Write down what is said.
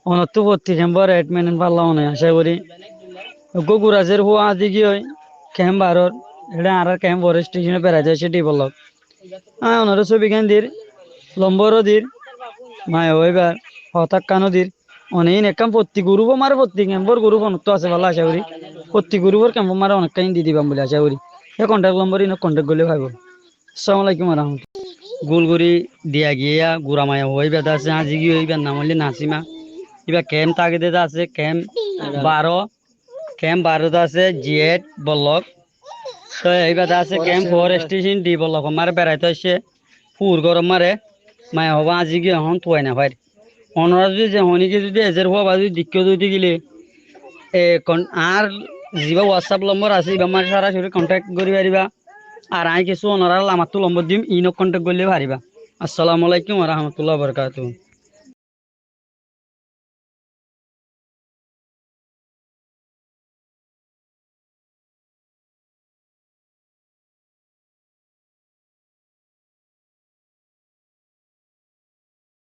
অনত্য ভর্তি ক্যাম্পর এডমিন পারলাম না আশা করি গুরাজের হুয়া আদি কি হয় ক্যাম্প বারর এটা আর ক্যাম্প বড় স্টেশনে বেড়া যায় সেটি বলল ওনারা ছবি কেন দির লম্বরও দির মায় ওইবার হতাক্কা নদীর অনেক একাম প্রতি গ্রুপ মারে প্রতি ক্যাম্পর গ্রুপ অনত্য আছে ভালো আশা করি প্রতি গ্রুপের ক্যাম্প মারে অনেক কাহিনী দিয়ে দিবাম বলে আশা করি এই কন্ট্যাক্ট নম্বর ইনো কন্ট্যাক্ট করলে ভাইব আসসালামু আলাইকুম রহমতুল্লাহ গোলগুড়ি দিয়া গিয়া গুড়ামায়া ওই বেদা আছে আজি কি ওই নাম হইলে নাসিমা এবার ক্যাম্প তাগিদে আছে ক্যাম্প 12 ক্যাম্প 12 আছে জিএড বল্লক তো এইবার আছে ক্যাম্প 4 স্টেশন ডি বল্লক মারে বেড়াইতে আসছে পুর গরম মারে মায়া হবা আজি কি এখন তুয়াই না ভাই অনরা যদি যে হনিকে যদি এজের হওয়া বা যদি দিক্ষ দিতে গেলে আর যা হোয়াটসঅ্যাপ নম্বর আছে এবার আমার সরাসরি কন্ট্যাক্ট করি পারিবা আর আই কিছু অনরা আমার তো নম্বর দিম ইনক কন্ট্যাক্ট করলে পারিবা আসসালামু আলাইকুম রহমতুল্লাহ বরকাতুহ